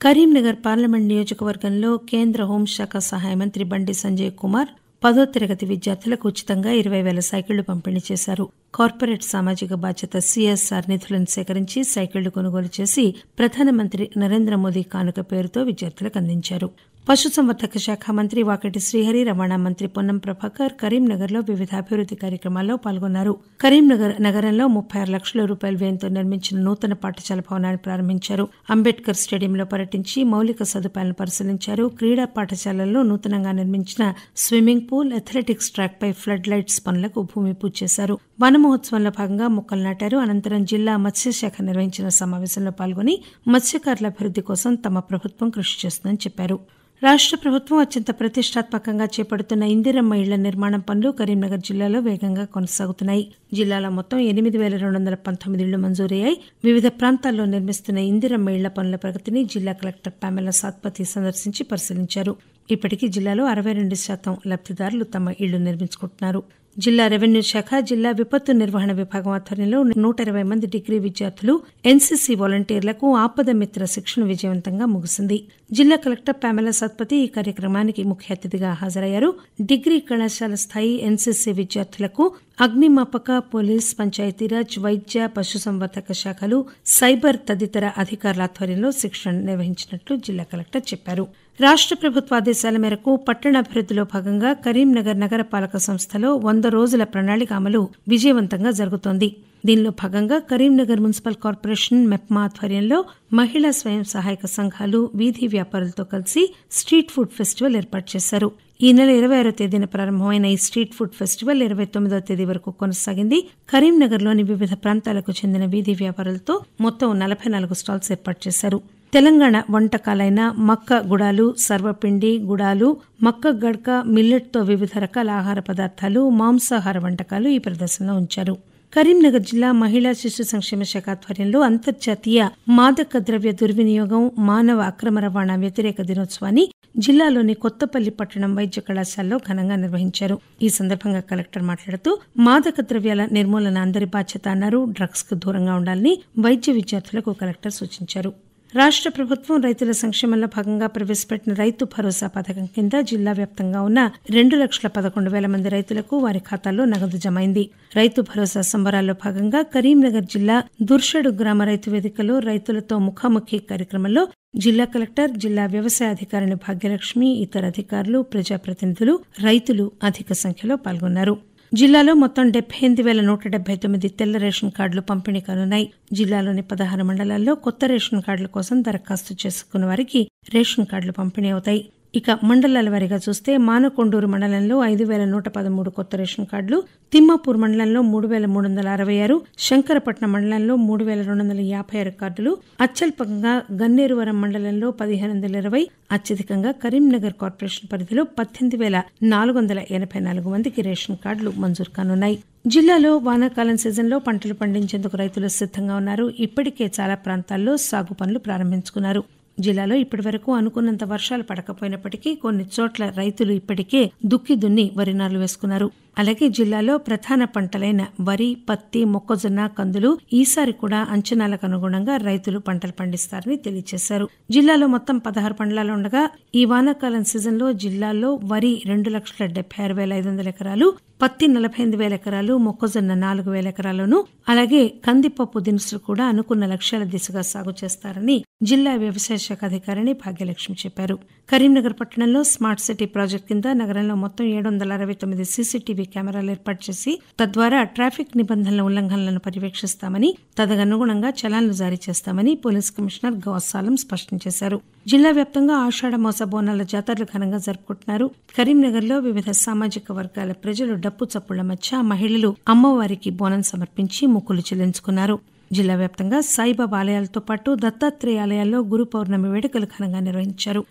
Karimnagar parliament నియోజకవర్గంలో కేంద్ర హోంశాఖ సహాయ మంత్రి బండి సంజయ్ కుమార్ 10వ తరగతి విద్యార్థులకు ఉచితంగా 20,000 సైకిళ్లు పంపిణీ చేశారు. కార్పొరేట్ సామాజిక బాధ్యత సిఎస్ఆర్ నిధులను సేకరించి సైకిళ్లు కొనుగోలు చేసి ప్రధానమంత్రి నరేంద్ర మోదీ కానుక పేరుతో విద్యార్థులకు అందించారు. పశుసంవర్ధక శాఖ మంత్రి వాకటి శ్రీహరి, రవాణా మంత్రి పొన్నం ప్రభాకర్ కరీంనగర్లో వివిధ అభివృద్ది కార్యక్రమాల్లో పాల్గొన్నారు. కరీంనగర్ నగరంలో 36 లక్షల రూపాయల వ్యయంతో నిర్మించిన నూతన పాఠశాల భవనాన్ని ప్రారంభించారు. అంబేద్కర్ స్టేడియంలో పర్యటించి మౌలిక సదుపాయాలను పరిశీలించారు. క్రీడా పాఠశాలల్లో నూతనంగా నిర్మించిన స్విమ్మింగ్ పూల్, అథ్లెటిక్స్ ట్రాక్ పై ఫ్లడ్ లైట్స్ పనులకు భూమి పూజ చేశారు. వన మహోత్సవంలో భాగంగా మొక్కలు నాటారు. అనంతరం జిల్లా మత్స్యశాఖ నిర్వహించిన సమావేశంలో పాల్గొని మత్స్యకారుల అభివృద్ది కోసం తమ ప్రభుత్వం కృషి చేస్తుందని చెప్పారు. రాష్ట ప్రభుత్వం అత్యంత ప్రతిష్టాత్మకంగా చేపడుతున్న ఇందిరమ్మ ఇళ్ల నిర్మాణం పనులు కరీంనగర్ జిల్లాలో వేగంగా కొనసాగుతున్నాయి. జిల్లాలో మొత్తం 8,219 ఇళ్లు మంజూరయ్యాయి. వివిధ ప్రాంతాల్లో నిర్మిస్తున్న ఇందిరమ్మ ఇళ్ల పనుల ప్రగతిని జిల్లా కలెక్టర్ పామెలా సాత్పతి సందర్శించి పరిశీలించారు. ఇప్పటికీ జిల్లాలో 62% లబ్దిదారులు తమ ఇళ్లు నిర్మించుకుంటున్నారు. జిల్లా రెవెన్యూ శాఖ, జిల్లా విపత్తు నిర్వహణ విభాగం ఆధ్వర్యంలో 120 మంది డిగ్రీ విద్యార్థులు, ఎన్సీసీ వాలంటీర్లకు ఆపద మిత్ర శిక్షణ విజయవంతంగా ముగిసింది. జిల్లా కలెక్టర్ పామెలా సాత్పతి ఈ కార్యక్రమానికి ముఖ్య అతిథిగా హాజరయ్యారు. డిగ్రీ కళాశాల స్థాయి ఎన్సీసీ విద్యార్థులకు అగ్నిమాపక, పోలీస్, పంచాయతీరాజ్, వైద్య, పశుసంవర్ధక శాఖలు, సైబర్ తదితర అధికారుల ఆధ్వర్యంలో శిక్షణ నిర్వహించినట్లు జిల్లా కలెక్టర్ చెప్పారు. రాష్ట ప్రభుత్వ ఆదేశాల మేరకు పట్టణాభివృద్దిలో భాగంగా కరీంనగర్ నగరపాలక సంస్థలో 100 రోజుల ప్రణాళిక అమలు విజయవంతంగా జరుగుతోంది. దీనిలో భాగంగా కరీంనగర్ మున్సిపల్ కార్పొరేషన్ మెప్మా ఆధ్వర్యంలో మహిళా స్వయం సహాయక సంఘాలు, వీధి వ్యాపారులతో కలిసి స్ట్రీట్ ఫుడ్ ఫెస్టివల్ ఏర్పాటు చేశారు. ఈ నెల 26వ తేదీన ప్రారంభమైన ఈ స్ట్రీట్ ఫుడ్ ఫెస్టివల్ 29వ తేదీ వరకు కొనసాగింది. కరీంనగర్లోని వివిధ ప్రాంతాలకు చెందిన వీధి వ్యాపారులతో మొత్తం 44 స్టాల్స్ ఏర్పాటు చేశారు. తెలంగాణ వంటకాలైన మక్క గుడాలు, సర్వపిండి గుడాలు, మక్క గడ్క, మిల్లెట్తో వివిధ రకాల ఆహార పదార్థాలు, మాంసాహార వంటకాలు ఈ ప్రదర్శనలో ఉంచారు. కరీంనగర్ జిల్లా మహిళా శిశు సంక్షేమ శాఖ ఆధ్వర్యంలో అంతర్జాతీయ మాదక ద్రవ్య దుర్వినియోగం, మానవ అక్రమ రవాణా వ్యతిరేక దినోత్సవాన్ని జిల్లాలోని కొత్తపల్లి పట్టణం వైద్య కళాశాలలో ఘనంగా నిర్వహించారు. ఈ సందర్భంగా కలెక్టర్ మాట్లాడుతూ మాదక ద్రవ్యాల నిర్మూలన అందరి బాధ్యత అన్నారు. డ్రగ్స్ కు దూరంగా ఉండాలని వైద్య విద్యార్థులకు కలెక్టర్ సూచించారు. రాష్ట ప్రభుత్వం రైతుల సంక్షేమంలో భాగంగా ప్రవేశపెట్టిన రైతు భరోసా పథకం కింద జిల్లా వ్యాప్తంగా ఉన్న 2,11,000 మంది రైతులకు వారి ఖాతాల్లో నగదు జమైంది. రైతు భరోసా సంబరాల్లో భాగంగా కరీంనగర్ జిల్లా దుర్షడు గ్రామ రైతు వేదికలో రైతులతో ముఖాముఖి కార్యక్రమంలో జిల్లా కలెక్టర్, జిల్లా వ్యవసాయ అధికారిని భాగ్యలక్ష్మి, ఇతర అధికారులు, ప్రజాప్రతినిధులు, రైతులు అధిక సంఖ్యలో పాల్గొన్నారు. జిల్లాలో మొత్తం 78,179 తెల్ల రేషన్ కార్డులు పంపిణీ కానున్నాయి. జిల్లాలోని 16 మండలాల్లో కొత్త రేషన్ కార్డుల కోసం దరఖాస్తు చేసుకున్న వారికి రేషన్ కార్డులు పంపిణీ అవుతాయి. ఇక మండలాల వారీగా చూస్తే మానకొండూరు మండలంలో 5,113 కొత్త రేషన్ కార్డులు, తిమ్మాపూర్ మండలంలో 3,366, శంకరపట్నం మండలంలో 3,256 కార్డులు, అత్యల్పంగా గన్నేరువరం మండలంలో 1,520, అత్యధికంగా కరీంనగర్ కార్పొరేషన్ పరిధిలో 18,484 మందికి రేషన్ కార్డులు మంజూరు కానున్నాయి. జిల్లాలో వానాకాలం సీజన్లో పంటలు పండించేందుకు రైతులు సిద్ధంగా ఉన్నారు. ఇప్పటికే చాలా ప్రాంతాల్లో సాగు పనులు ప్రారంభించుకున్నారు. జిల్లాలో ఇప్పటివరకు అనుకున్నంత వర్షాలు పడకపోయినప్పటికీ కొన్ని చోట్ల రైతులు ఇప్పటికే దుక్కి దున్ని వరి నారు వేసుకున్నారు. అలాగే జిల్లాలో ప్రధాన పంటలైన వరి, పత్తి, మొక్కజొన్న, కందులు ఈసారి కూడా అంచనాలకు అనుగుణంగా రైతులు పంటలు పండిస్తారని తెలియజేశారు. జిల్లాలో మొత్తం 16 మండలాలు ఉండగా ఈ వానాకాలం సీజన్లో జిల్లాలో వరి 2,76,500 ఎకరాలు, పత్తి 48,000 ఎకరాలు, మొక్కజొన్న 4,000 ఎకరాలను, అలాగే కందిపప్పు దినుసులు కూడా అనుకున్న లక్ష్యాల దిశగా సాగు చేస్తారని జిల్లా వ్యవసాయ శాఖ అధికారిని భాగ్యలక్ష్మి చెప్పారు. కరీంనగర్ పట్టణంలో స్మార్ట్ సిటీ ప్రాజెక్టు కింద నగరంలో మొత్తం 769 సీసీటీవీ కెమెరాలు ఏర్పాటు చేసి తద్వారా ట్రాఫిక్ నిబంధనల ఉల్లంఘనలను పర్యవేక్షిస్తామని, తదనుగుణంగా చలాన్లు జారీ చేస్తామని పోలీస్ కమిషనర్ గౌసాలం స్పష్టం చేశారు. జిల్లా వ్యాప్తంగా ఆషాఢ మాస బోనాల జాతరలు ఘనంగా జరుపుకుంటున్నారు. కరీంనగర్లో వివిధ సామాజిక వర్గాల ప్రజలు డప్పు చప్పుళ్ల మధ్య మహిళలు అమ్మవారికి బోనం సమర్పించి మొక్కులు చెల్లించుకున్నారు. జిల్లా వ్యాప్తంగా సాయిబాబా ఆలయాలతో పాటు దత్తాత్రేయ ఆలయాల్లో గురు పౌర్ణమి వేడుకలు ఘనంగా నిర్వహించారు.